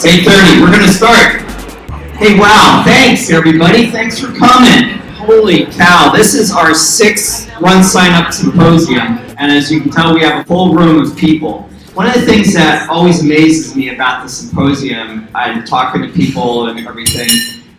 It's 8:30. We're going to start. Hey, wow. Thanks, everybody. Thanks for coming. Holy cow. This is our 6th RunSignup Symposium. And as you can tell, we have a full room of people. One of the things that always amazes me about the symposium and talking to people and everything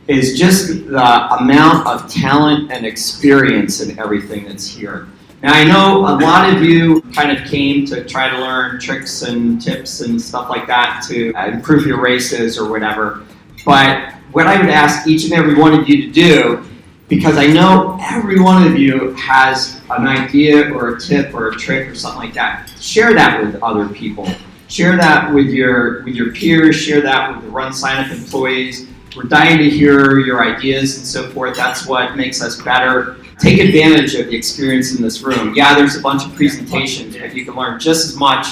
is just the amount of talent and experience in everything that's here. Now, I know a lot of you kind of came to try to learn tricks and tips and stuff like that to improve your races or whatever. But what I would ask each and every one of you to do, because I know every one of you has an idea or a tip or a trick or something like that, share that with other people. Share that with your peers, share that with the RunSignup employees. We're dying to hear your ideas and so forth. That's what makes us better. Take advantage of the experience in this room. Yeah, there's a bunch of presentations, but you can learn just as much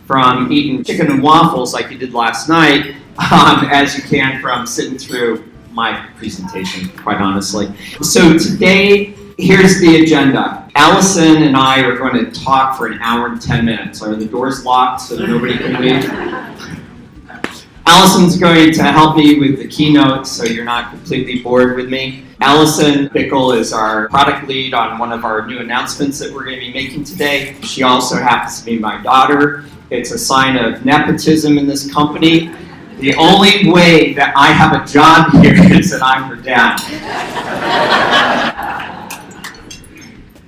from eating chicken and waffles like you did last night as you can from sitting through my presentation, quite honestly. So today, here's the agenda. Allison and I are going to talk for an hour and 10 minutes. Are the doors locked so that nobody can leave? Allison's going to help me with the keynote so you're not completely bored with me. Allison Bickle is our product lead on one of our new announcements that we're going to be making today. She also happens to be my daughter. It's a sign of nepotism in this company. The only way that I have a job here is that I'm her dad.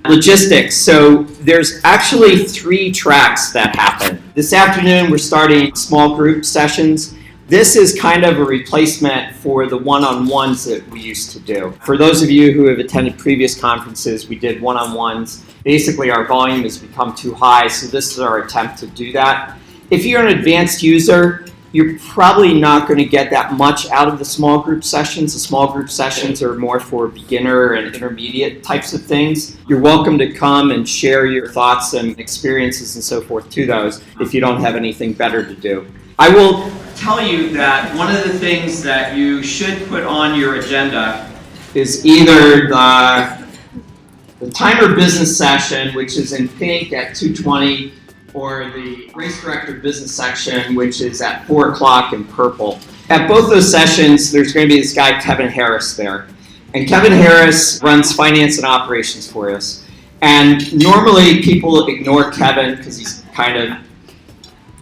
Logistics. So there's actually 3 tracks that happen. This afternoon we're starting small group sessions. This is kind of a replacement for the one-on-ones that we used to do. For those of you who have attended previous conferences, we did one-on-ones. Basically, our volume has become too high, so this is our attempt to do that. If you're an advanced user, you're probably not going to get that much out of the small group sessions. The small group sessions are more for beginner and intermediate types of things. You're welcome to come and share your thoughts and experiences and so forth to those if you don't have anything better to do. I will tell you that one of the things that you should put on your agenda is either the timer business session, which is in pink at 2:20, or the race director business section, which is at 4 o'clock in purple. At both those sessions, there's going to be this guy, Kevin Harris, there. And Kevin Harris runs finance and operations for us. And normally people ignore Kevin because he's kind of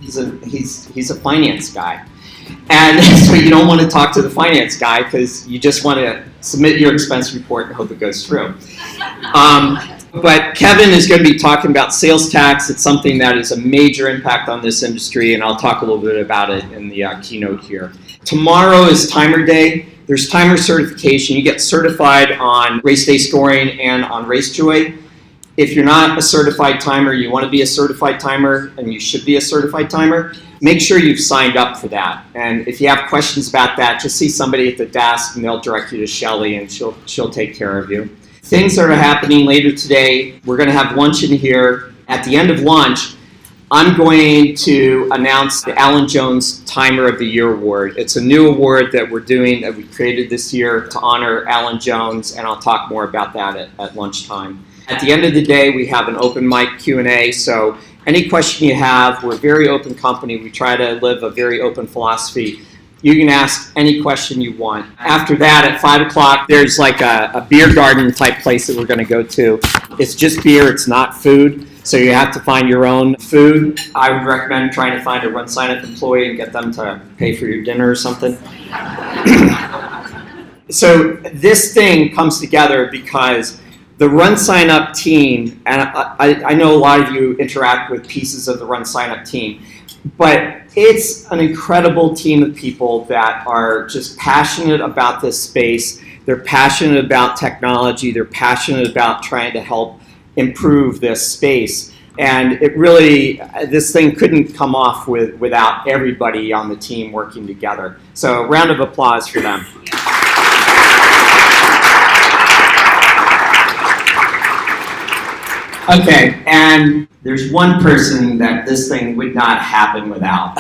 he's a finance guy. And so you don't want to talk to the finance guy because you just want to submit your expense report and hope it goes through. But Kevin is going to be talking about sales tax. It's something that is a major impact on this industry, and I'll talk a little bit about it in the keynote here. Tomorrow is timer day. There's timer certification. You get certified on race day scoring and on RaceJoy. If you're not a certified timer, you want to be a certified timer, and you should be a certified timer, make sure you've signed up for that. And if you have questions about that, just see somebody at the desk, and they'll direct you to Shelly, and she'll take care of you. Things that are happening later today, we're going to have lunch in here. At the end of lunch, I'm going to announce the Alan Jones Timer of the Year Award. It's a new award that we're doing, that we created this year to honor Alan Jones, and I'll talk more about that at lunchtime. At the end of the day, we have an open mic Q&A, so any question you have, we're a very open company. We try to live a very open philosophy. You can ask any question you want. After that, at 5 o'clock, there's like a beer garden type place that we're going to go to. It's just beer, it's not food, so you have to find your own food. I would recommend trying to find a RunSignup employee and get them to pay for your dinner or something. So this thing comes together because the RunSignup team, and I know a lot of you interact with pieces of the RunSignup team, but it's an incredible team of people that are just passionate about this space. They're passionate about technology. They're passionate about trying to help improve this space. And it really, this thing couldn't come off without everybody on the team working together. So a round of applause for them. Okay, and there's one person that this thing would not happen without.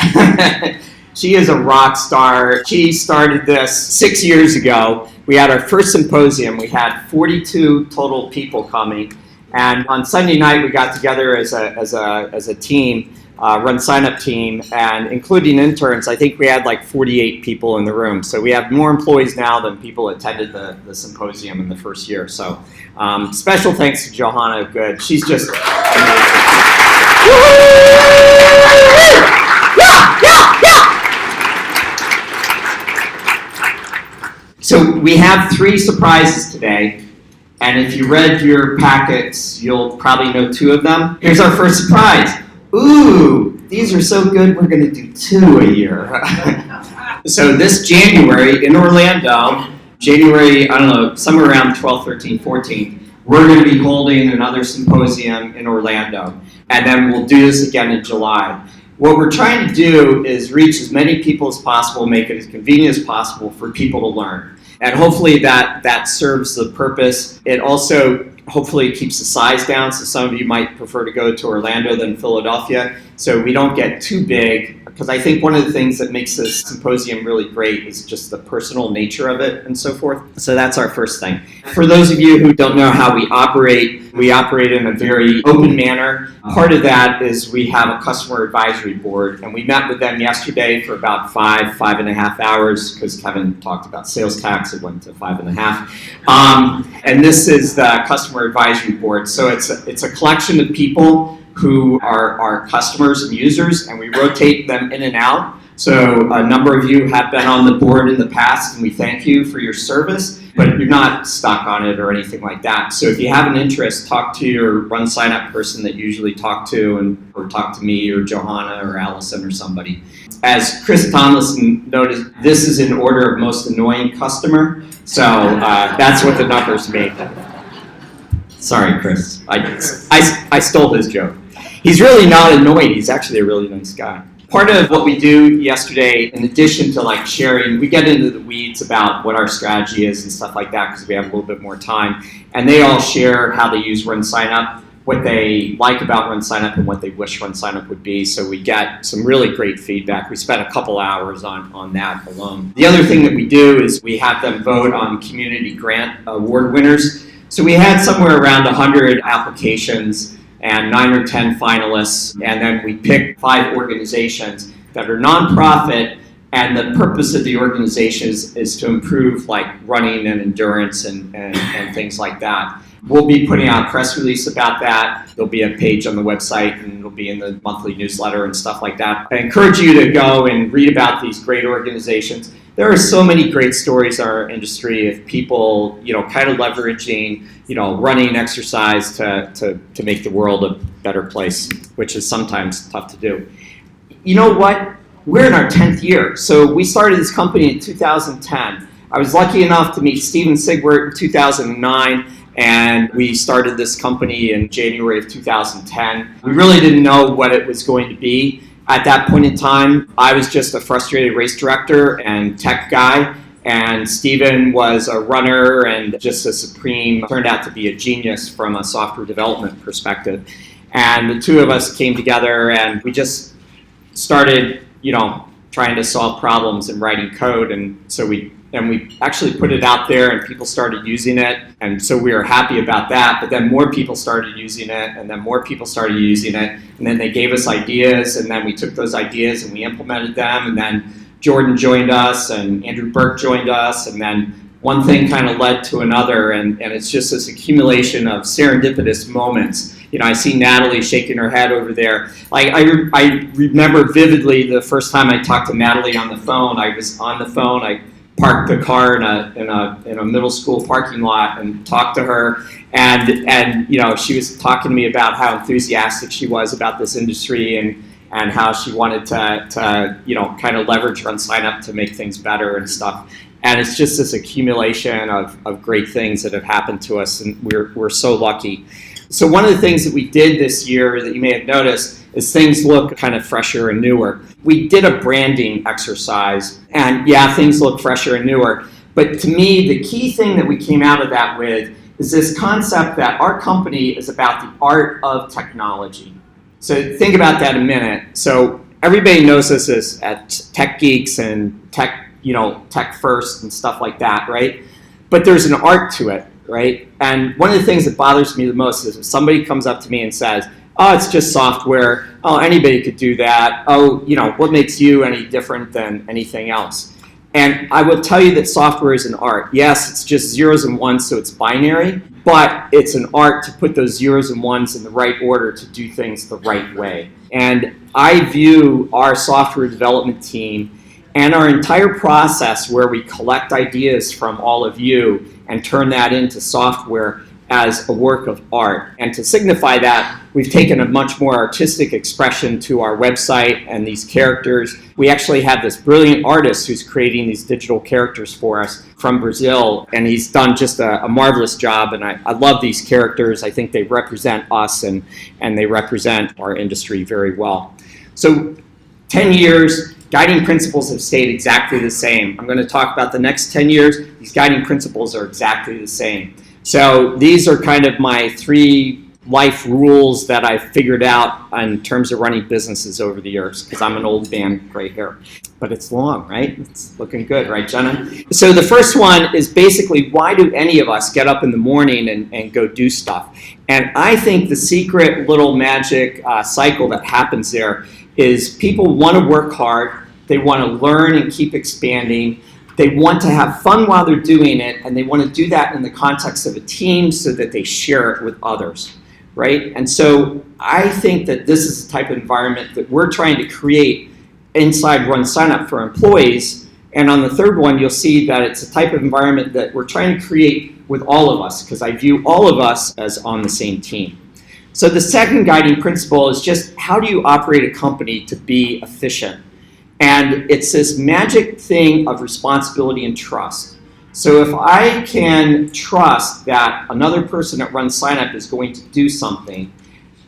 She is a rock star. She started this 6 years ago. We had our first symposium. We had 42 total people coming. And on Sunday night, we got together as a team. RunSignup team, and including interns, I think we had like 48 people in the room. So we have more employees now than people attended the symposium in the first year. So special thanks to Johanna Good. She's just amazing. So we have 3 surprises today. And if you read your packets, you'll probably know 2 of them. Here's our first surprise. Ooh, these are so good, we're going to do 2 a year. So this January in Orlando, January, I don't know, somewhere around 12, 13, 14, we're going to be holding another symposium in Orlando. And then we'll do this again in July. What we're trying to do is reach as many people as possible, make it as convenient as possible for people to learn. And hopefully that serves the purpose. It also hopefully keeps the size down, so some of you might prefer to go to Orlando than Philadelphia, so we don't get too big, because I think one of the things that makes this symposium really great is just the personal nature of it and so forth. So that's our first thing. For those of you who don't know how we operate in a very open manner. Part of that is we have a customer advisory board, and we met with them yesterday for about 5.5 hours, because Kevin talked about sales tax. It went to 5.5. And this is the customer advisory board. So it's a collection of people who are our customers and users, and we rotate them in and out. So a number of you have been on the board in the past, and we thank you for your service, but you're not stuck on it or anything like that. So if you have an interest, talk to your RunSignup person that you usually talk to, or talk to me or Johanna or Allison or somebody. As Chris Tomlinson noted, this is in order of most annoying customer, so that's what the numbers mean. Sorry, Chris. I stole his joke. He's really not annoying. He's actually a really nice guy. Part of what we do yesterday, in addition to like sharing, we get into the weeds about what our strategy is and stuff like that because we have a little bit more time. And they all share how they use RunSignup, what they like about RunSignup, and what they wish RunSignup would be. So we get some really great feedback. We spent a couple hours on that alone. The other thing that we do is we have them vote on community grant award winners. So we had somewhere around 100 applications and 9 or 10 finalists, and then we picked 5 organizations that are nonprofit, and the purpose of the organization is to improve like running and endurance and things like that. We'll be putting out a press release about that. There'll be a page on the website, and it'll be in the monthly newsletter and stuff like that. I encourage you to go and read about these great organizations. There are so many great stories in our industry of people, kind of leveraging, running exercise to make the world a better place, which is sometimes tough to do. You know what? We're in our 10th year. So we started this company in 2010. I was lucky enough to meet Steven Sigbert in 2009, and we started this company in January of 2010. We really didn't know what it was going to be. At that point in time, I was just a frustrated race director and tech guy, and Steven was a runner and just turned out to be a genius from a software development perspective. And the two of us came together, and we just started, trying to solve problems and writing code. And so we actually put it out there, and people started using it. And so we were happy about that. But then more people started using it, and then more people started using it. And then they gave us ideas, and then we took those ideas and we implemented them. And then Jordan joined us, and Andrew Burke joined us. And then one thing kind of led to another. And it's just this accumulation of serendipitous moments. I see Natalie shaking her head over there. I remember vividly the first time I talked to Natalie on the phone. I was on the phone. I parked the car in a middle school parking lot and talked to her, and she was talking to me about how enthusiastic she was about this industry and how she wanted to kind of leverage RunSignup to make things better and stuff. And it's just this accumulation of great things that have happened to us, and we're so lucky. So one of the things that we did this year that you may have noticed is things look kind of fresher and newer. We did a branding exercise, and yeah, things look fresher and newer. But to me, the key thing that we came out of that with is this concept that our company is about the art of technology. So think about that a minute. So everybody knows us as at tech geeks and tech first and stuff like that, right? But there's an art to it, right? And one of the things that bothers me the most is if somebody comes up to me and says, oh, it's just software. Oh, anybody could do that. Oh, what makes you any different than anything else? And I will tell you that software is an art. Yes, it's just zeros and ones, so it's binary, but it's an art to put those zeros and ones in the right order to do things the right way. And I view our software development team and our entire process where we collect ideas from all of you and turn that into software as a work of art. And to signify that, we've taken a much more artistic expression to our website and these characters. We actually have this brilliant artist who's creating these digital characters for us from Brazil, and he's done just a marvelous job, and I love these characters. I think they represent us and they represent our industry very well. So 10 years, guiding principles have stayed exactly the same. I'm going to talk about the next 10 years. These guiding principles are exactly the same. So these are kind of my 3 life rules that I've figured out in terms of running businesses over the years, because I'm an old man, gray hair. But it's long, right? It's looking good, right, Jenna? So the first one is basically, why do any of us get up in the morning and go do stuff? And I think the secret little magic cycle that happens there is people want to work hard, they want to learn and keep expanding, they want to have fun while they're doing it, and they want to do that in the context of a team so that they share it with others, right? And so I think that this is the type of environment that we're trying to create inside RunSignup for employees. And on the third one, you'll see that it's a type of environment that we're trying to create with all of us, because I view all of us as on the same team. So the second guiding principle is just, how do you operate a company to be efficient? And it's this magic thing of responsibility and trust. So if I can trust that another person at RunSignup is going to do something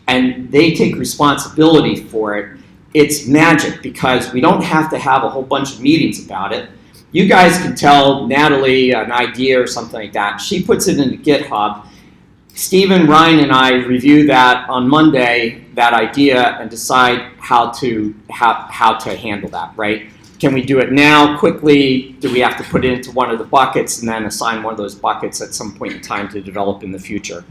and they take responsibility for it, it's magic, because we don't have to have a whole bunch of meetings about it. You guys can tell Natalie an idea or something like that. She puts it into GitHub. Stephen, Ryan, and I review that on Monday, that idea, and decide how to handle that, right? Can we do it now, quickly? Do we have to put it into one of the buckets and then assign one of those buckets at some point in time to develop in the future?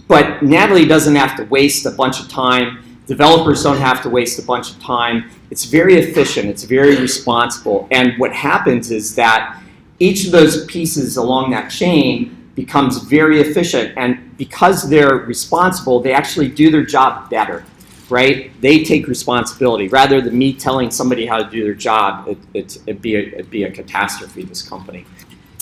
But Natalie doesn't have to waste a bunch of time. Developers don't have to waste a bunch of time. It's very efficient. It's very responsible. And what happens is that each of those pieces along that chain becomes very efficient, and because they're responsible, they actually do their job better, right? They take responsibility rather than me telling somebody how to do their job. It'd be a catastrophe, this company.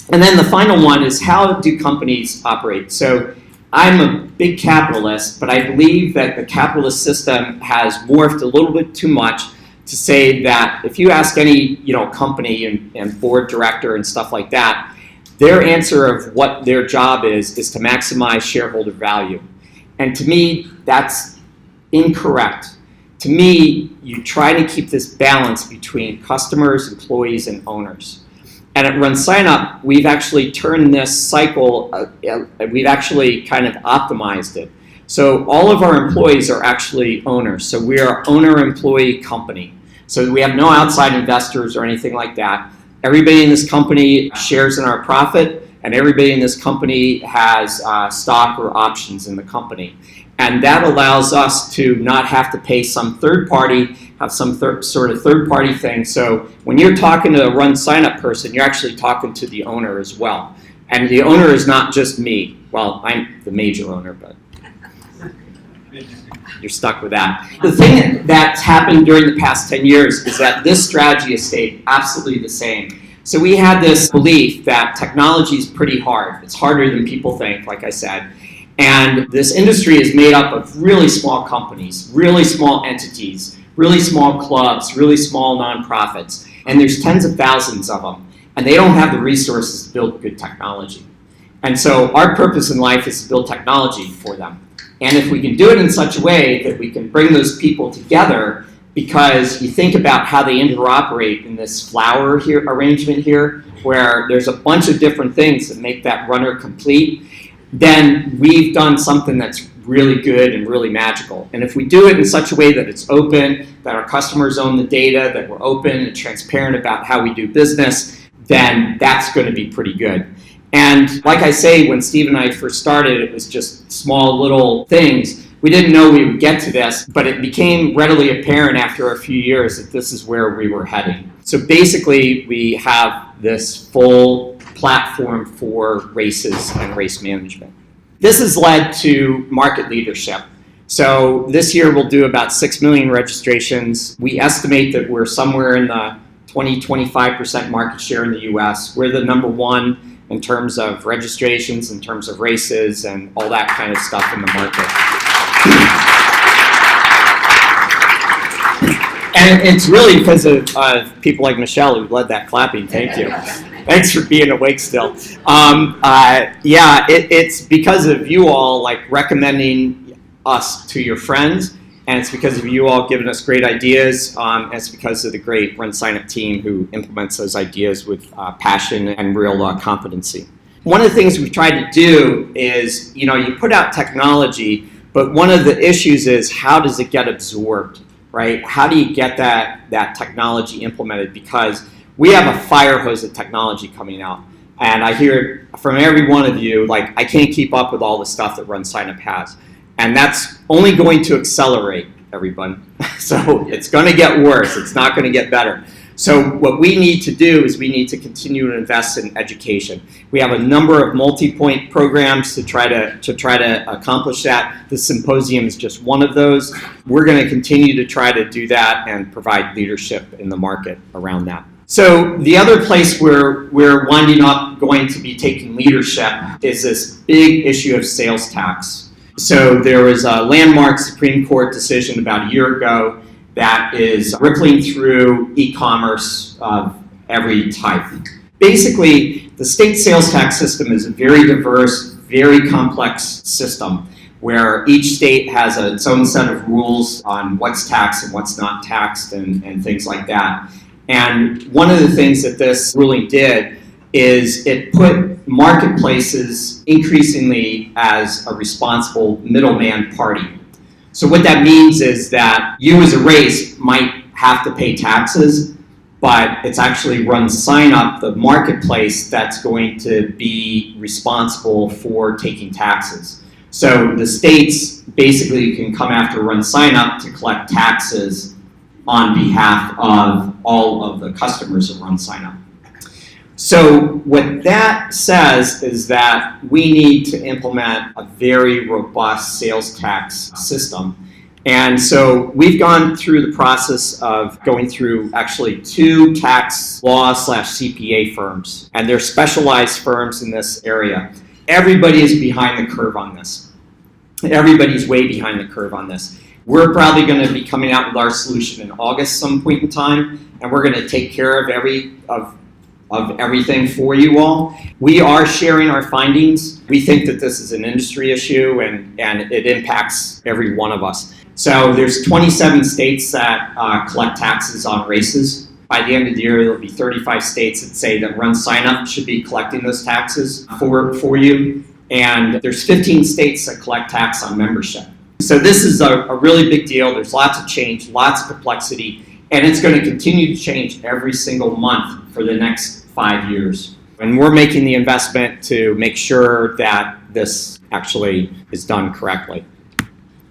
And then the final one is, how do companies operate? So I'm a big capitalist, but I believe that the capitalist system has morphed a little bit too much to say that if you ask any company and board director and stuff like that, their answer of what their job is to maximize shareholder value. And to me, that's incorrect. To me, you try to keep this balance between customers, employees, and owners. And at RunSignup, we've actually turned this cycle, we've actually kind of optimized it. So all of our employees are actually owners. So we are an owner-employee company. So we have no outside investors or anything like that. Everybody in this company shares in our profit, and everybody in this company has stock or options in the company. And that allows us to not have to pay some third party, have some sort of third party thing. So when you're talking to a RunSignup person, you're actually talking to the owner as well. And the owner is not just me. Well, I'm the major owner, but you're stuck with that. The thing that's happened during the past 10 years is that this strategy has stayed absolutely the same. So we had this belief that technology is pretty hard. It's harder than people think, like I said. And this industry is made up of really small companies, really small entities, really small clubs, really small nonprofits. And there's tens of thousands of them. And they don't have the resources to build good technology. And so our purpose in life is to build technology for them. And if we can do it in such a way that we can bring those people together, because you think about how they interoperate in this flower here arrangement here, where there's a bunch of different things that make that runner complete, then we've done something that's really good and really magical. And if we do it in such a way that it's open, that our customers own the data, that we're open and transparent about how we do business, then that's going to be pretty good. And like I say, when Steve and I first started, it was just small little things. We didn't know we would get to this, but it became readily apparent after a few years that this is where we were heading. So basically, we have this full platform for races and race management. This has led to market leadership. So this year we'll do about 6 million registrations. We estimate that we're somewhere in the 20-25% market share in the US. We're the number one in terms of registrations, in terms of races, and all that kind of stuff in the market. And it's really because of people like Michelle who led that clapping. Thank you. Thanks for being awake still. It's because of you all like recommending us to your friends, and it's because of you all giving us great ideas, and it's because of the great RunSignup team who implements those ideas with passion and real competency. One of the things we've tried to do is, you put out technology, but one of the issues is how does it get absorbed, right? How do you get that technology implemented? Because we have a fire hose of technology coming out. And I hear from every one of you, like, I can't keep up with all the stuff that RunSignup has. And that's only going to accelerate, everyone. So it's going to get worse. It's not going to get better. So what we need to do is we need to continue to invest in education. We have a number of multi-point programs to try to accomplish that. The symposium is just one of those. We're going to continue to try to do that and provide leadership in the market around that. So the other place where we're winding up going to be taking leadership is this big issue of sales tax. So there was a landmark Supreme Court decision about a year ago that is rippling through e-commerce of every type. Basically, the state sales tax system is a very diverse, very complex system where each state has its own set of rules on what's taxed and what's not taxed and things like that. And one of the things that this ruling did is it put marketplaces increasingly as a responsible middleman party. So what that means is that you as a race might have to pay taxes, but it's actually RunSignup, the marketplace, that's going to be responsible for taking taxes. So the states basically can come after RunSignup to collect taxes on behalf of all of the customers of RunSignup. So what that says is that we need to implement a very robust sales tax system. And so we've gone through the process of going through actually 2 tax law / CPA firms, and they're specialized firms in this area. Everybody is behind the curve on this. Everybody's way behind the curve on this. We're probably going to be coming out with our solution in August some point in time, and we're going to take care of everything for you all. We are sharing our findings. We think that this is an industry issue and it impacts every one of us. So there's 27 states that collect taxes on races. By the end of the year, there'll be 35 states that say that RunSignup should be collecting those taxes for you. And there's 15 states that collect tax on membership. So this is a really big deal. There's lots of change, lots of complexity, and it's going to continue to change every single month for the next 5 years. And we're making the investment to make sure that this actually is done correctly.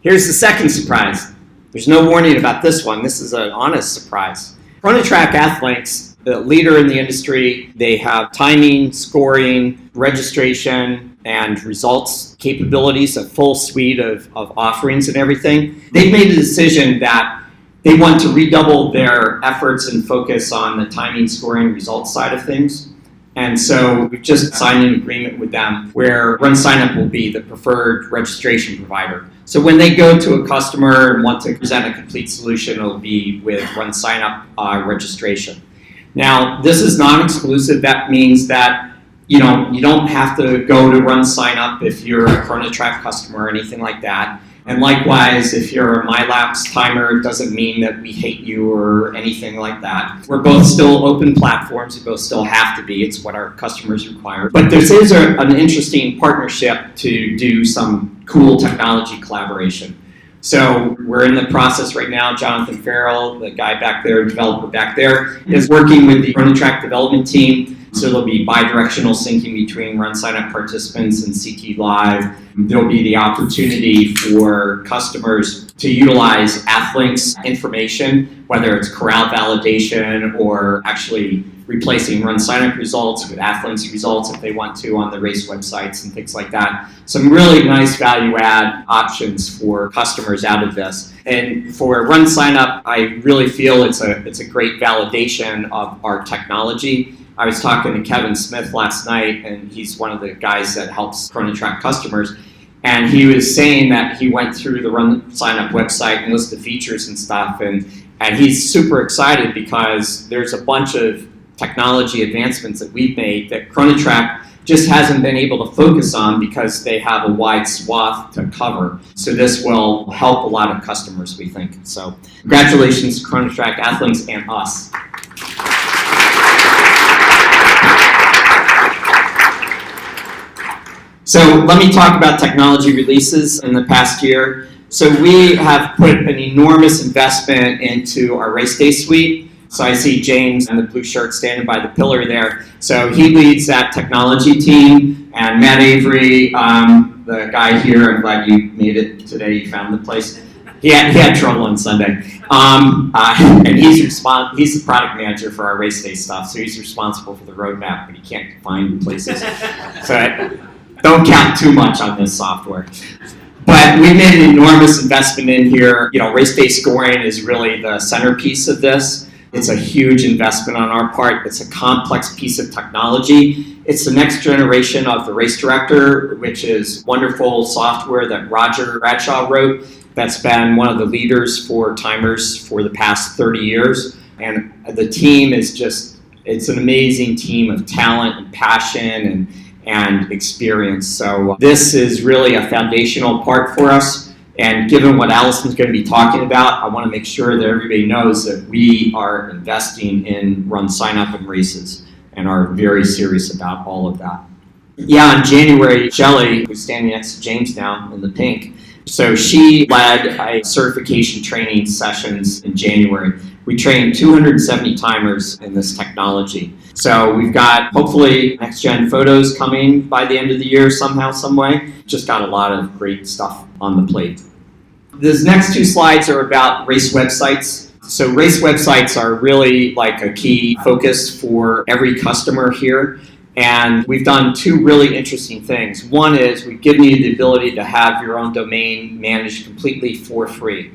Here's the second surprise. There's no warning about this one. This is an honest surprise. Chronotrack Athlinks, the leader in the industry, they have timing, scoring, registration, and results capabilities, a full suite of offerings and everything. They've made a decision that they want to redouble their efforts and focus on the timing, scoring, results side of things. And so we've just signed an agreement with them where RunSignup will be the preferred registration provider. So when they go to a customer and want to present a complete solution, it'll be with RunSignup registration. Now, this is non-exclusive. That means that you don't have to go to RunSignup if you're a Chronotrack customer or anything like that. And likewise, if you're a MyLapse timer, it doesn't mean that we hate you or anything like that. We're both still open platforms. We both still have to be. It's what our customers require. But this is an interesting partnership to do some cool technology collaboration. So we're in the process right now. Jonathan Farrell, the guy back there, developer back there, is working with the Chronotrack development team So there'll be bidirectional syncing between RunSignup participants and CT Live. There'll be the opportunity for customers to utilize Athlink's information, whether it's corral validation or actually replacing RunSignup results with Athlink's results if they want to on the race websites and things like that. Some really nice value add options for customers out of this. And for RunSignup, I really feel it's a great validation of our technology. I was talking to Kevin Smith last night, and he's one of the guys that helps ChronoTrack customers. And he was saying that he went through the RunSignup website and listed features and stuff, and he's super excited because there's a bunch of technology advancements that we've made that ChronoTrack just hasn't been able to focus on because they have a wide swath to cover. So this will help a lot of customers, we think. So congratulations to ChronoTrack, Athlinks, and us. So let me talk about technology releases in the past year. So we have put an enormous investment into our race day suite. So I see James in the blue shirt standing by the pillar there. So he leads that technology team, and Matt Avery, the guy here, I'm glad you made it today, you found the place. He had trouble on Sunday. And he's the product manager for our race day stuff, so he's responsible for the roadmap, but he can't find places. So don't count too much on this software. But we made an enormous investment in here. Race day scoring is really the centerpiece of this. It's a huge investment on our part. It's a complex piece of technology. It's the next generation of the Race Director, which is wonderful software that Roger Bradshaw wrote that's been one of the leaders for timers for the past 30 years. And the team is it's an amazing team of talent and passion and experience. So this is really a foundational part for us. And given what Allison's going to be talking about, I want to make sure that everybody knows that we are investing in RunSignup and races and are very serious about all of that. Yeah, in January, Shelley, who's standing next to James now in the pink, so she led a certification training sessions in January. We trained 270 timers in this technology. So we've got, hopefully, next-gen photos coming by the end of the year somehow, some way. Just got a lot of great stuff on the plate. These next two slides are about race websites. So race websites are really like a key focus for every customer here. And we've done two really interesting things. One is we've given you the ability to have your own domain managed completely for free.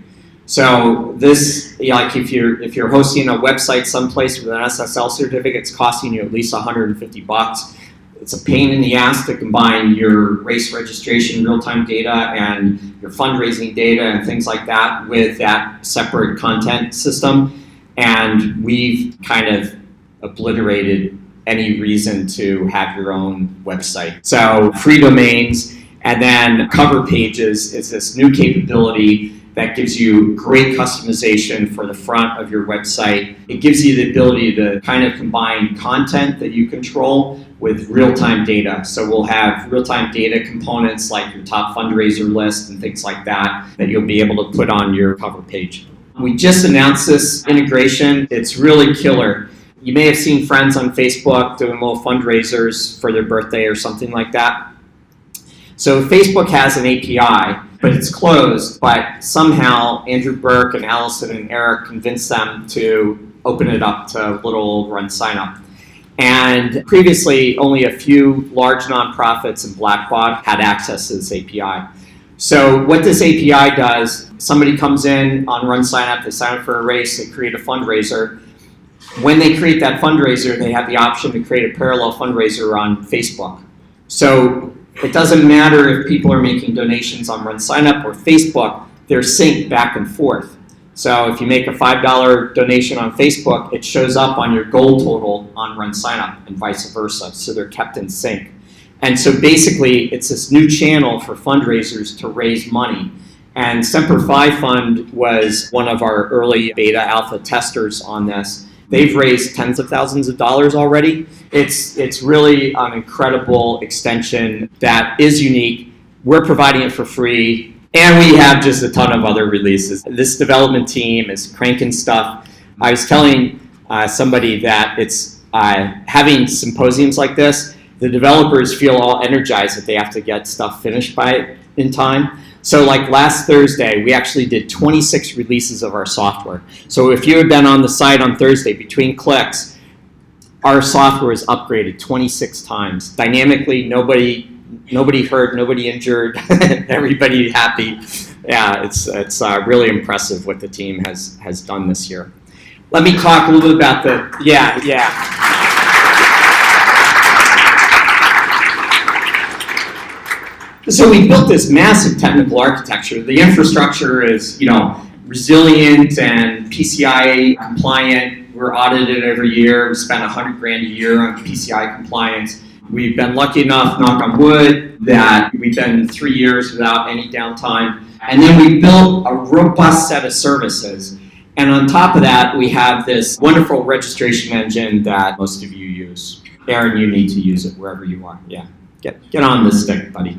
So this, like if you're hosting a website someplace with an SSL certificate, it's costing you at least $150. It's a pain in the ass to combine your race registration real-time data and your fundraising data and things like that with that separate content system. And we've kind of obliterated any reason to have your own website. So free domains, and then cover pages is this new capability that gives you great customization for the front of your website. It gives you the ability to kind of combine content that you control with real-time data. So we'll have real-time data components like your top fundraiser list and things like that you'll be able to put on your cover page. We just announced this integration. It's really killer. You may have seen friends on Facebook doing little fundraisers for their birthday or something like that. So Facebook has an API, but it's closed, but somehow Andrew Burke and Allison and Eric convinced them to open it up to little old RunSignup. And previously, only a few large nonprofits and Blackbaud had access to this API. So what this API does, somebody comes in on RunSignup, they sign up for a race, they create a fundraiser. When they create that fundraiser, they have the option to create a parallel fundraiser on Facebook. So it doesn't matter if people are making donations on RunSignup or Facebook, they're synced back and forth. So if you make a $5 donation on Facebook, it shows up on your goal total on RunSignup and vice versa. So they're kept in sync. And so basically, it's this new channel for fundraisers to raise money. And Semper Fi Fund was one of our early beta alpha testers on this. They've raised tens of thousands of dollars already. It's really an incredible extension that is unique. We're providing it for free, and we have just a ton of other releases. This development team is cranking stuff. I was telling somebody that it's having symposiums like this, the developers feel all energized that they have to get stuff finished in time. So like last Thursday, we actually did 26 releases of our software. So if you had been on the site on Thursday, between clicks, our software was upgraded 26 times. Dynamically, nobody hurt, nobody injured, everybody happy. Yeah, it's really impressive what the team has done this year. Let me talk a little bit about So we built this massive technical architecture. The infrastructure is, resilient and PCI compliant. We're audited every year. We spend $100,000 a year on PCI compliance. We've been lucky enough, knock on wood, that we've been 3 years without any downtime. And then we built a robust set of services. And on top of that, we have this wonderful registration engine that most of you use. Aaron, you need to use it wherever you are. Yeah, get on this stick, buddy.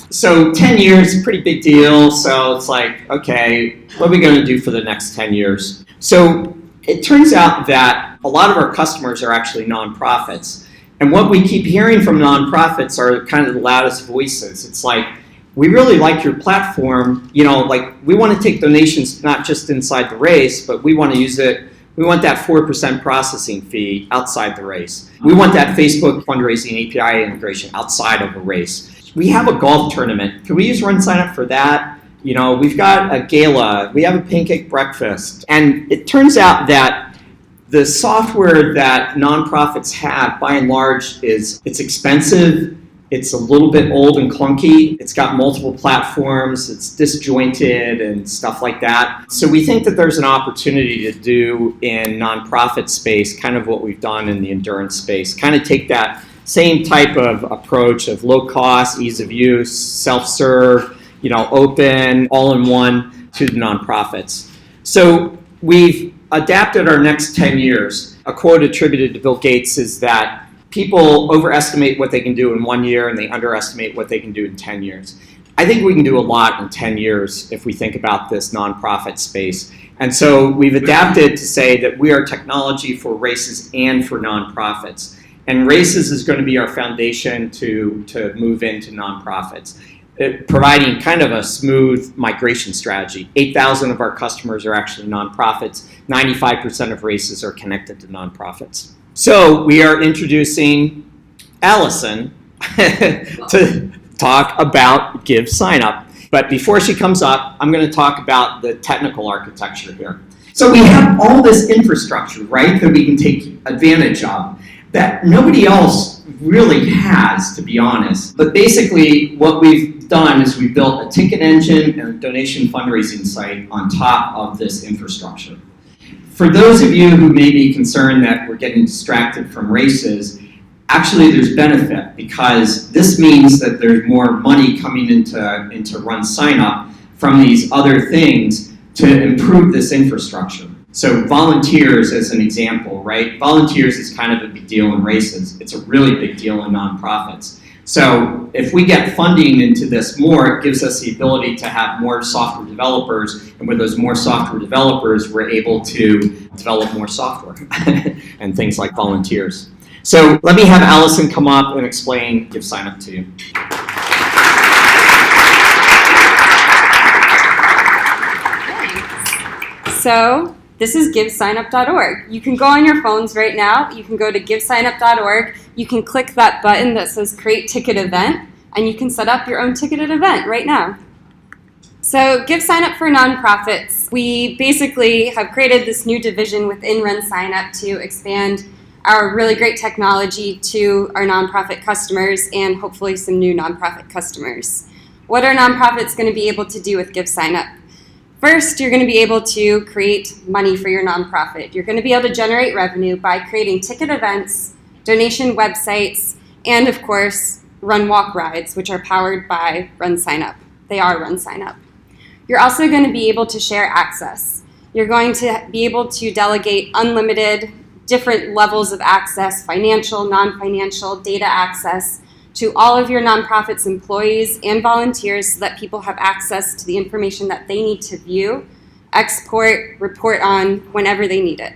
So 10 years, pretty big deal. So it's like, okay, what are we going to do for the next 10 years? So it turns out that a lot of our customers are actually nonprofits. And what we keep hearing from nonprofits are kind of the loudest voices. It's like, we really like your platform, we want to take donations not just inside the race, but we want to use it, we want that 4% processing fee outside the race. We want that Facebook fundraising API integration outside of a race. We have a golf tournament. Can we use RunSignup for that? We've got a gala, we have a pancake breakfast. And it turns out that the software that nonprofits have, by and large, it's expensive. It's a little bit old and clunky. It's got multiple platforms. It's disjointed and stuff like that. So we think that there's an opportunity to do in nonprofit space kind of what we've done in the endurance space. Kind of take that same type of approach of low cost, ease of use, self-serve, open, all-in-one to the nonprofits. So we've adapted our next 10 years. A quote attributed to Bill Gates is that people overestimate what they can do in 1 year and they underestimate what they can do in 10 years. I think we can do a lot in 10 years if we think about this nonprofit space. And so we've adapted to say that we are technology for races and for nonprofits. And races is going to be our foundation to move into nonprofits, providing kind of a smooth migration strategy. 8,000 of our customers are actually nonprofits. 95% of races are connected to nonprofits. So we are introducing Allison to talk about GiveSignup. But before she comes up, I'm going to talk about the technical architecture here. So we have all this infrastructure, right, that we can take advantage of that nobody else really has, to be honest. But basically what we've done is we built a ticket engine and a donation fundraising site on top of this infrastructure. For those of you who may be concerned that we're getting distracted from races, actually there's benefit because this means that there's more money coming into RunSignup from these other things to improve this infrastructure. So volunteers, as an example, right? Volunteers is kind of a big deal in races. It's a really big deal in nonprofits. So if we get funding into this more, it gives us the ability to have more software developers, and with those more software developers, we're able to develop more software and things like volunteers. So let me have Allison come up and explain GiveSignup to you. So this is GiveSignup.org. You can go on your phones right now. You can go to GiveSignup.org. You can click that button that says Create Ticket Event, and you can set up your own ticketed event right now. So GiveSignup for nonprofits. We basically have created this new division within RunSignup to expand our really great technology to our nonprofit customers and hopefully some new nonprofit customers. What are nonprofits going to be able to do with GiveSignup? First, you're going to be able to create money for your nonprofit. You're going to be able to generate revenue by creating ticket events, donation websites, and of course, run walk rides, which are powered by RunSignup. They are RunSignup. You're also going to be able to share access. You're going to be able to delegate unlimited different levels of access, financial, non-financial, data access, to all of your nonprofit's employees and volunteers so that people have access to the information that they need to view, export, report on whenever they need it.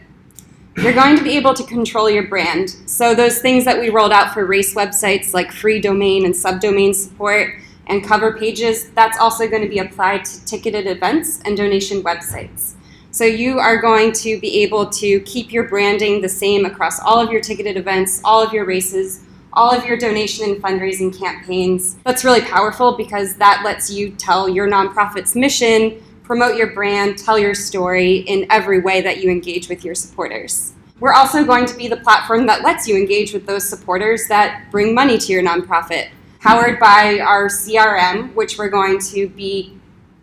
You're going to be able to control your brand. So those things that we rolled out for race websites like free domain and subdomain support and cover pages, that's also going to be applied to ticketed events and donation websites. So you are going to be able to keep your branding the same across all of your ticketed events, all of your races, all of your donation and fundraising campaigns. That's really powerful because that lets you tell your nonprofit's mission, promote your brand, tell your story in every way that you engage with your supporters. We're also going to be the platform that lets you engage with those supporters that bring money to your nonprofit, powered by our CRM, which we're going to be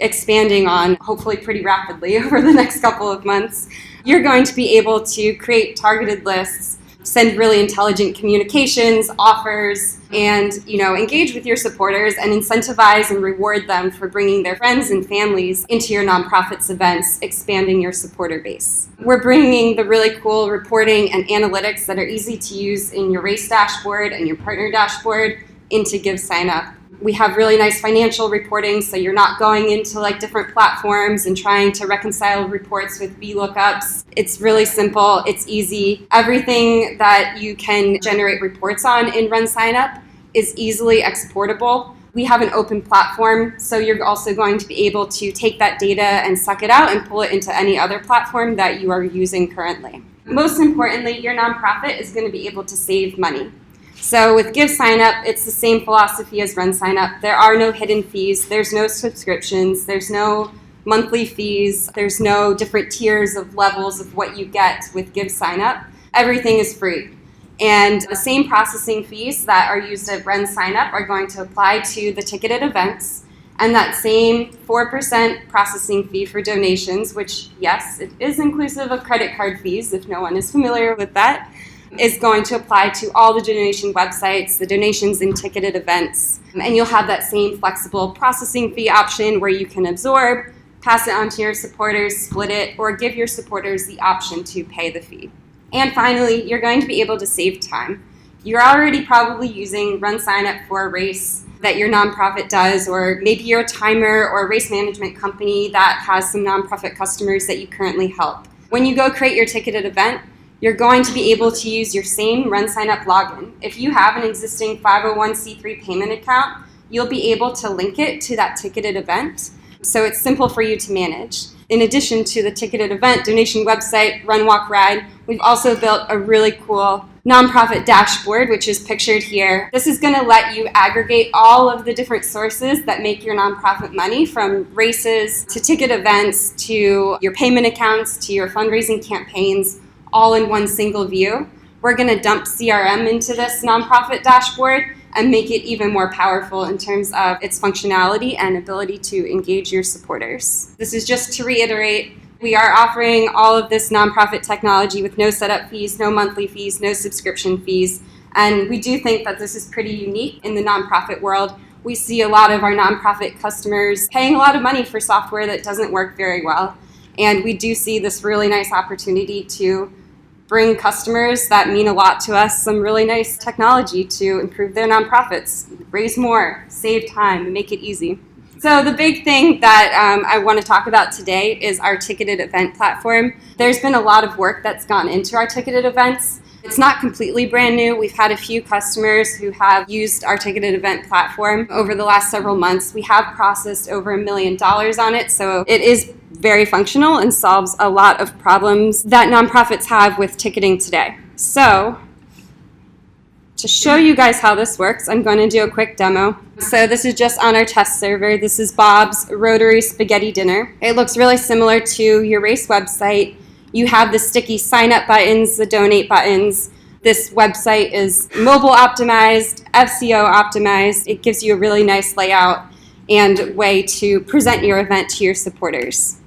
expanding on hopefully pretty rapidly over the next couple of months. You're going to be able to create targeted lists, send really intelligent communications, offers, and engage with your supporters and incentivize and reward them for bringing their friends and families into your nonprofit's events, expanding your supporter base. We're bringing the really cool reporting and analytics that are easy to use in your race dashboard and your partner dashboard into GiveSignup. We have really nice financial reporting, so you're not going into different platforms and trying to reconcile reports with VLOOKUPs. It's really simple, it's easy. Everything that you can generate reports on in RunSignup is easily exportable. We have an open platform, so you're also going to be able to take that data and suck it out and pull it into any other platform that you are using currently. Most importantly, your nonprofit is going to be able to save money. So with GiveSignup, it's the same philosophy as RunSignup. There are no hidden fees, there's no subscriptions, there's no monthly fees, there's no different tiers of levels of what you get with GiveSignup. Everything is free. And the same processing fees that are used at RunSignup are going to apply to the ticketed events. And that same 4% processing fee for donations, which yes, it is inclusive of credit card fees if no one is familiar with that, is going to apply to all the donation websites, the donations in ticketed events. And you'll have that same flexible processing fee option where you can absorb, pass it on to your supporters, split it, or give your supporters the option to pay the fee. And finally, you're going to be able to save time. You're already probably using RunSignup for a race that your nonprofit does, or maybe you're a timer or a race management company that has some nonprofit customers that you currently help. When you go create your ticketed event, you're going to be able to use your same RunSignup login. If you have an existing 501c3 payment account, you'll be able to link it to that ticketed event, so it's simple for you to manage. In addition to the ticketed event donation website, Run, Walk, Ride, we've also built a really cool nonprofit dashboard, which is pictured here. This is going to let you aggregate all of the different sources that make your nonprofit money, from races to ticket events to your payment accounts to your fundraising campaigns, all in one single view. We're going to dump CRM into this nonprofit dashboard and make it even more powerful in terms of its functionality and ability to engage your supporters. This is just to reiterate, we are offering all of this nonprofit technology with no setup fees, no monthly fees, no subscription fees, and we do think that this is pretty unique in the nonprofit world. We see a lot of our nonprofit customers paying a lot of money for software that doesn't work very well, and we do see this really nice opportunity to bring customers that mean a lot to us some really nice technology to improve their nonprofits, raise more, save time, and make it easy. So the big thing that I want to talk about today is our ticketed event platform. There's been a lot of work that's gone into our ticketed events. It's not completely brand new. We've had a few customers who have used our ticketed event platform over the last several months. We have processed over $1 million on it, so it is very functional and solves a lot of problems that nonprofits have with ticketing today. So to show you guys how this works, I'm going to do a quick demo. So this is just on our test server. This is Bob's Rotary Spaghetti Dinner. It looks really similar to your race website. You have the sticky sign up buttons, the donate buttons. This website is mobile optimized, FCO optimized. It gives you a really nice layout and way to present your event to your supporters.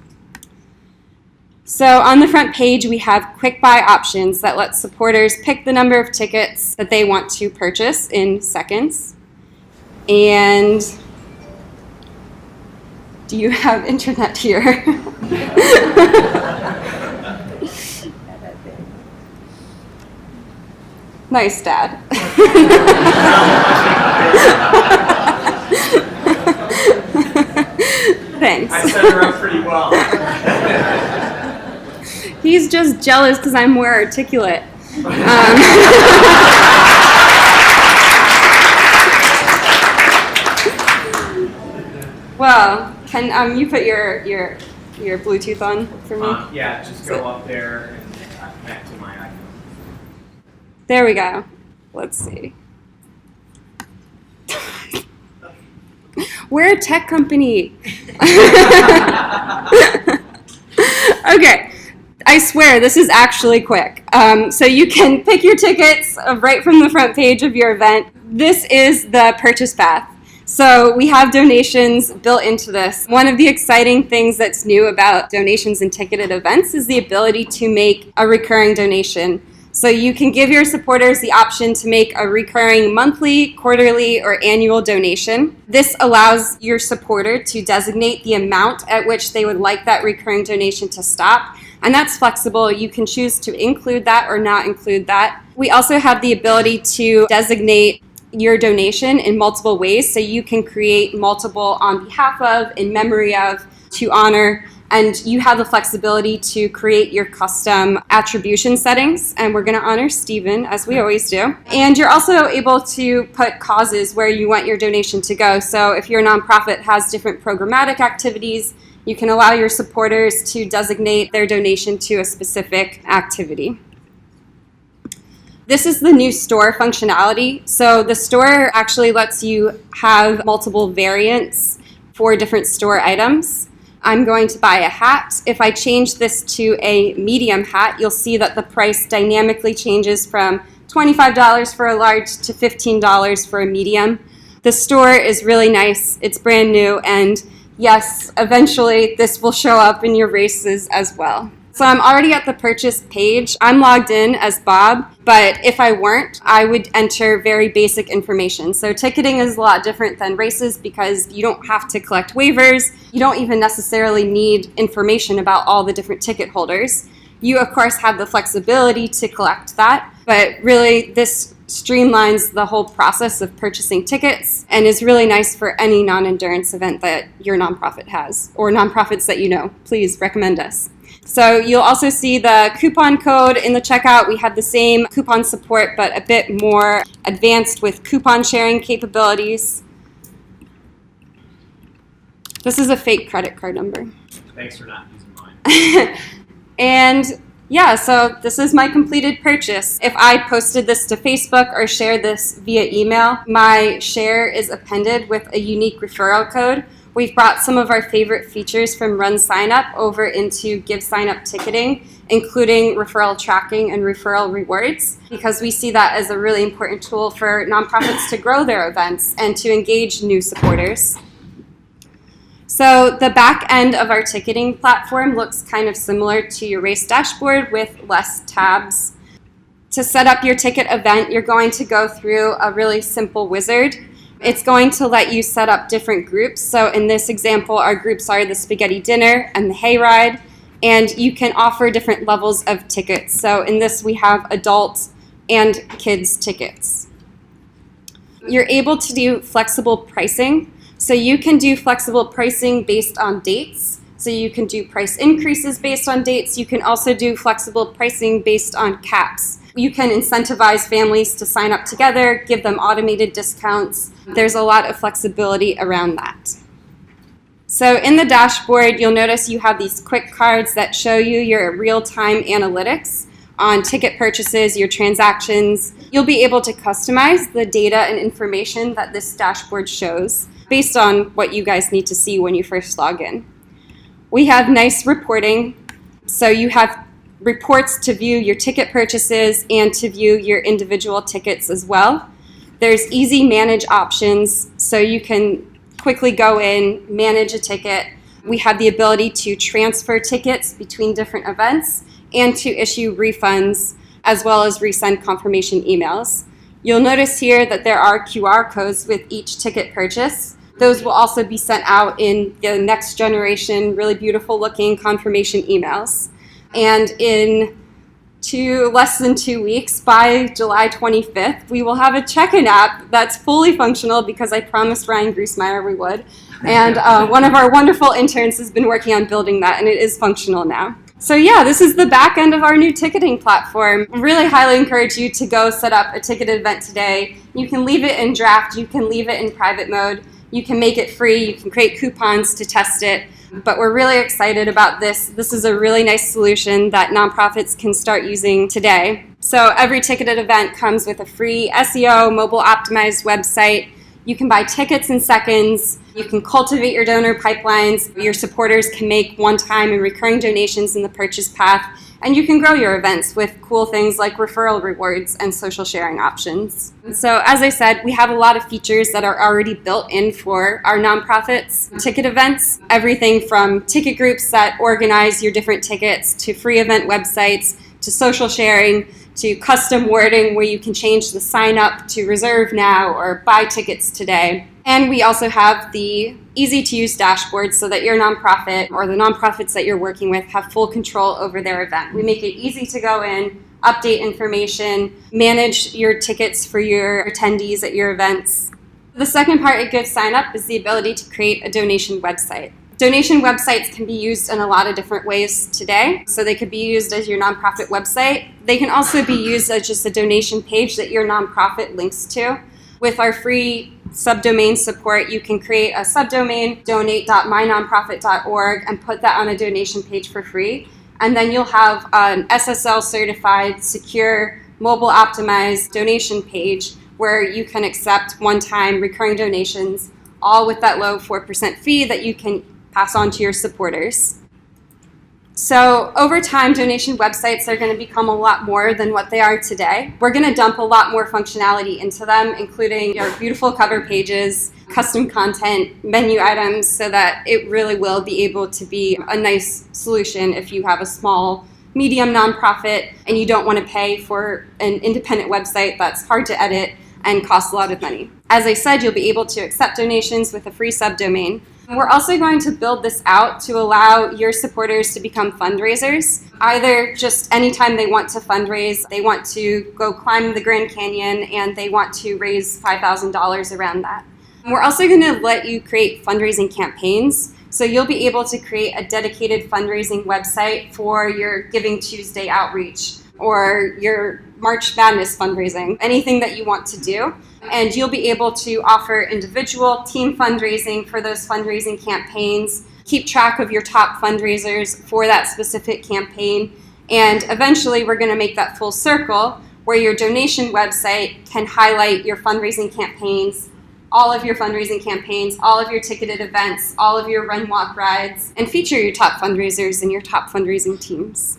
So on the front page, we have quick buy options that let supporters pick the number of tickets that they want to purchase in seconds. And do you have internet here? Nice, Dad. Thanks. I set her up pretty well. He's just jealous because I'm more articulate. Well, can you put your Bluetooth on for me? Yeah, just go up there and connect to my iPhone. There we go. Let's see. We're a tech company. Okay. I swear, this is actually quick. So you can pick your tickets right from the front page of your event. This is the purchase path. So we have donations built into this. One of the exciting things that's new about donations and ticketed events is the ability to make a recurring donation. So you can give your supporters the option to make a recurring monthly, quarterly, or annual donation. This allows your supporter to designate the amount at which they would like that recurring donation to stop. And that's flexible. You can choose to include that or not include that. We also have the ability to designate your donation in multiple ways, so you can create multiple on behalf of, in memory of, to honor, and you have the flexibility to create your custom attribution settings, and we're going to honor Stephen, as we always do. And you're also able to put causes where you want your donation to go. So if your nonprofit has different programmatic activities, you can allow your supporters to designate their donation to a specific activity. This is the new store functionality. So the store actually lets you have multiple variants for different store items. I'm going to buy a hat. If I change this to a medium hat, you'll see that the price dynamically changes from $25 for a large to $15 for a medium. The store is really nice. It's brand new, and yes, eventually this will show up in your races as well. So I'm already at the purchase page. I'm logged in as Bob, but if I weren't, I would enter very basic information. So ticketing is a lot different than races because you don't have to collect waivers. You don't even necessarily need information about all the different ticket holders. You, of course, have the flexibility to collect that, but really this streamlines the whole process of purchasing tickets and is really nice for any non-endurance event that your nonprofit has, or nonprofits that you know. Please recommend us. So you'll also see the coupon code in the checkout. We have the same coupon support, but a bit more advanced with coupon sharing capabilities. This is a fake credit card number. Thanks for not using mine. And yeah, so this is my completed purchase. If I posted this to Facebook or shared this via email, my share is appended with a unique referral code. We've brought some of our favorite features from RunSignup over into GiveSignup ticketing, including referral tracking and referral rewards, because we see that as a really important tool for nonprofits to grow their events and to engage new supporters. So the back end of our ticketing platform looks kind of similar to your race dashboard with less tabs. To set up your ticket event, you're going to go through a really simple wizard. It's going to let you set up different groups. So in this example, our groups are the spaghetti dinner and the hayride, and you can offer different levels of tickets. So in this, we have adult and kids tickets. You're able to do flexible pricing. So you can do flexible pricing based on dates. So you can do price increases based on dates. You can also do flexible pricing based on caps. You can incentivize families to sign up together, give them automated discounts. There's a lot of flexibility around that. So in the dashboard, you'll notice you have these quick cards that show you your real-time analytics on ticket purchases, your transactions. You'll be able to customize the data and information that this dashboard shows based on what you guys need to see when you first log in. We have nice reporting. So you have reports to view your ticket purchases and to view your individual tickets as well. There's easy manage options, so you can quickly go in, manage a ticket. We have the ability to transfer tickets between different events and to issue refunds, as well as resend confirmation emails. You'll notice here that there are QR codes with each ticket purchase. Those will also be sent out in the next generation, really beautiful looking confirmation emails. And in less than 2 weeks, by July 25th, we will have a check-in app that's fully functional because I promised Ryan Griesmeyer we would. And one of our wonderful interns has been working on building that, and it is functional now. So yeah, this is the back end of our new ticketing platform. I really highly encourage you to go set up a ticketed event today. You can leave it in draft, you can leave it in private mode, you can make it free, you can create coupons to test it. But we're really excited about this. This is a really nice solution that nonprofits can start using today. So every ticketed event comes with a free SEO, mobile optimized website. You can buy tickets in seconds. You can cultivate your donor pipelines. Your supporters can make one-time and recurring donations in the purchase path. And you can grow your events with cool things like referral rewards and social sharing options. So as I said, we have a lot of features that are already built in for our nonprofits ticket events. Everything from ticket groups that organize your different tickets to free event websites to social sharing to custom wording where you can change the sign up to reserve now or buy tickets today. And we also have the easy to use dashboard so that your nonprofit or the nonprofits that you're working with have full control over their event. We make it easy to go in, update information, manage your tickets for your attendees at your events. The second part of GiveSignup is the ability to create a donation website. Donation websites can be used in a lot of different ways today. So they could be used as your nonprofit website. They can also be used as just a donation page that your nonprofit links to. With our free subdomain support, you can create a subdomain, donate.mynonprofit.org, and put that on a donation page for free. And then you'll have an SSL certified, secure, mobile optimized donation page where you can accept one-time recurring donations, all with that low 4% fee that you can pass on to your supporters. So over time, donation websites are going to become a lot more than what they are today. We're going to dump a lot more functionality into them, including your beautiful cover pages, custom content, menu items, so that it really will be able to be a nice solution if you have a small, medium nonprofit and you don't want to pay for an independent website that's hard to edit and costs a lot of money. As I said, you'll be able to accept donations with a free subdomain. We're also going to build this out to allow your supporters to become fundraisers, either just anytime they want to fundraise, they want to go climb the Grand Canyon and they want to raise $5,000 around that. We're also going to let you create fundraising campaigns. So you'll be able to create a dedicated fundraising website for your Giving Tuesday outreach or your March Madness fundraising, anything that you want to do. And you'll be able to offer individual team fundraising for those fundraising campaigns, keep track of your top fundraisers for that specific campaign, and eventually we're going to make that full circle where your donation website can highlight your fundraising campaigns, all of your fundraising campaigns, all of your ticketed events, all of your run walk rides, and feature your top fundraisers and your top fundraising teams.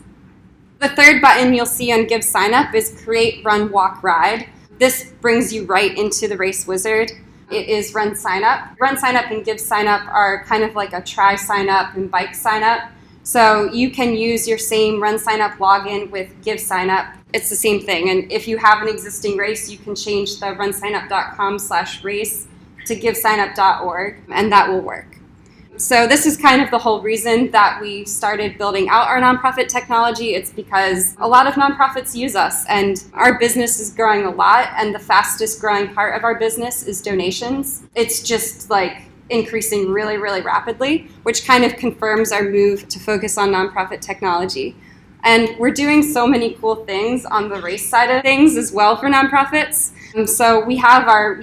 The third button you'll see on GiveSignup is Create, Run, Walk, Ride. This brings you right into the race wizard. It is RunSignup. RunSignup and GiveSignup are kind of like a try sign up and bike sign up. So you can use your same RunSignup login with GiveSignup. It's the same thing. And if you have an existing race, you can change the runsignup.com/race to givesignup.org, and that will work. So this is kind of the whole reason that we started building out our nonprofit technology. It's because a lot of nonprofits use us, and our business is growing a lot, and the fastest growing part of our business is donations. It's just like increasing really, really rapidly, which kind of confirms our move to focus on nonprofit technology. And we're doing so many cool things on the race side of things as well for nonprofits. So we have our,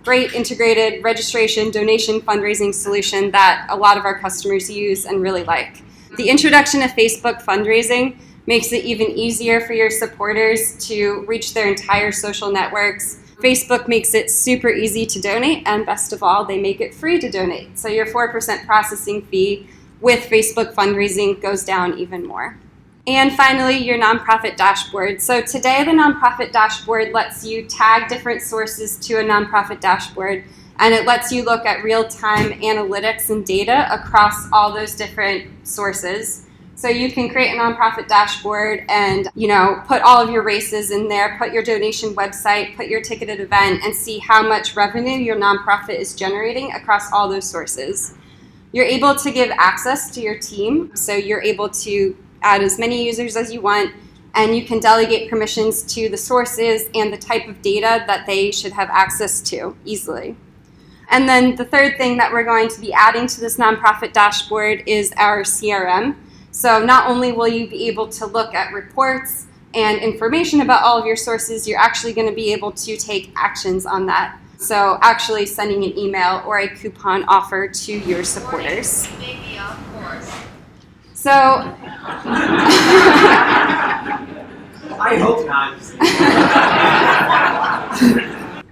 great integrated registration, donation, fundraising solution that a lot of our customers use and really like. The introduction of Facebook fundraising makes it even easier for your supporters to reach their entire social networks. Facebook makes it super easy to donate, and best of all, they make it free to donate. So your 4% processing fee with Facebook fundraising goes down even more. And finally, your nonprofit dashboard. So today, the nonprofit dashboard lets you tag different sources to a nonprofit dashboard, and it lets you look at real-time analytics and data across all those different sources. So you can create a nonprofit dashboard and, put all of your races in there, put your donation website, put your ticketed event, and see how much revenue your nonprofit is generating across all those sources. You're able to give access to your team, so you're able to add as many users as you want, and you can delegate permissions to the sources and the type of data that they should have access to easily. And then the third thing that we're going to be adding to this nonprofit dashboard is our CRM. So not only will you be able to look at reports and information about all of your sources, you're actually going to be able to take actions on that. So actually sending an email or a coupon offer to your supporters. Maybe, of course. So I hope not.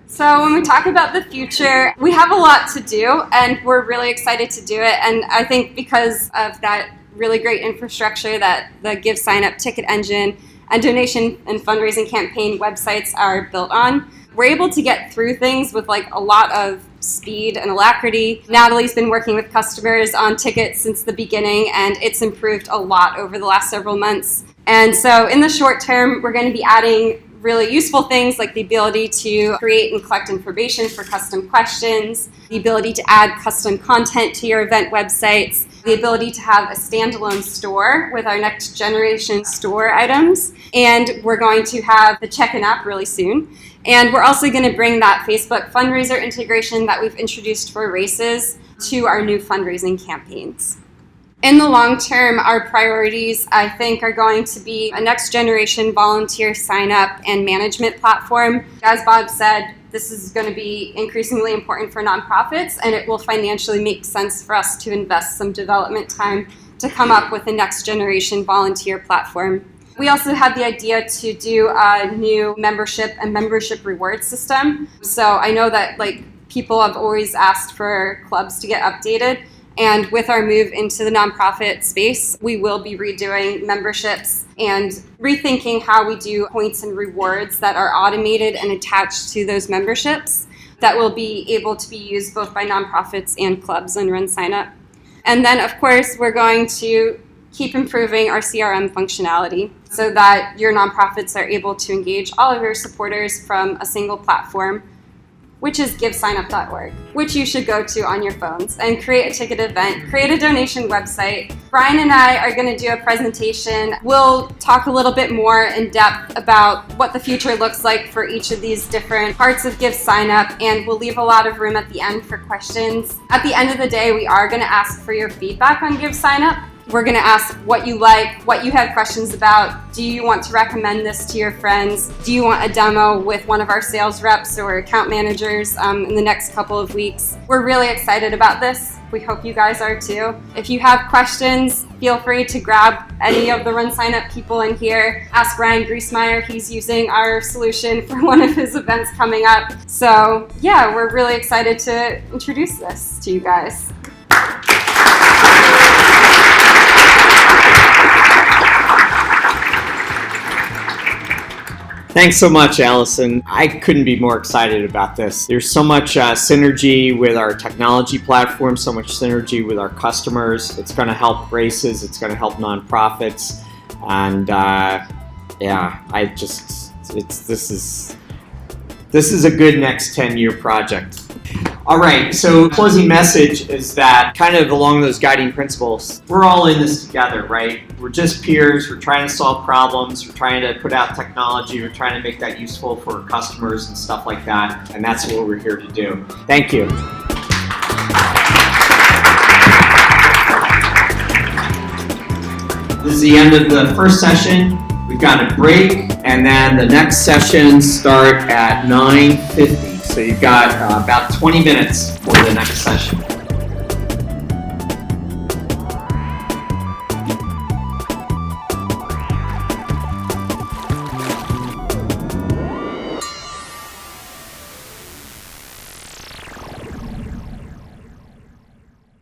So when we talk about the future, we have a lot to do, and we're really excited to do it. And I think because of that really great infrastructure that the GiveSignup ticket engine and donation and fundraising campaign websites are built on, we're able to get through things with like a lot of speed and alacrity. Natalie's been working with customers on tickets since the beginning, and it's improved a lot over the last several months. And so in the short term, we're going to be adding really useful things like the ability to create and collect information for custom questions, the ability to add custom content to your event websites, the ability to have a standalone store with our next generation store items, and we're going to have the check-in app really soon. And we're also going to bring that Facebook fundraiser integration that we've introduced for races to our new fundraising campaigns. In the long term, our priorities, I think, are going to be a next generation volunteer sign up and management platform. As Bob said, this is going to be increasingly important for nonprofits, and it will financially make sense for us to invest some development time to come up with a next generation volunteer platform. We also had the idea to do a new membership and membership reward system. So I know that people have always asked for clubs to get updated. And with our move into the nonprofit space, we will be redoing memberships and rethinking how we do points and rewards that are automated and attached to those memberships that will be able to be used both by nonprofits and clubs on RunSignup. And then, of course, we're going to keep improving our CRM functionality so that your nonprofits are able to engage all of your supporters from a single platform, which is GiveSignup.org, which you should go to on your phones and create a ticket event, create a donation website. Brian and I are going to do a presentation. We'll talk a little bit more in depth about what the future looks like for each of these different parts of GiveSignup, and we'll leave a lot of room at the end for questions. At the end of the day, we are going to ask for your feedback on GiveSignup. We're going to ask what you like, what you have questions about. Do you want to recommend this to your friends? Do you want a demo with one of our sales reps or account managers in the next couple of weeks? We're really excited about this. We hope you guys are too. If you have questions, feel free to grab any of the RunSignup people in here. Ask Ryan Griesmeyer. He's using our solution for one of his events coming up. So yeah, we're really excited to introduce this to you guys. Thanks so much, Allison. I couldn't be more excited about this. There's so much synergy with our technology platform, so much synergy with our customers. It's going to help races. It's going to help nonprofits. And this is a good next 10-year project. All right, so closing message is that kind of along those guiding principles, we're all in this together, right? We're just peers, we're trying to solve problems, we're trying to put out technology, we're trying to make that useful for customers and stuff like that, and that's what we're here to do. Thank you. This is the end of the first session. We've got a break, and then the next sessions start at 9:50. So you've got about 20 minutes for the next session.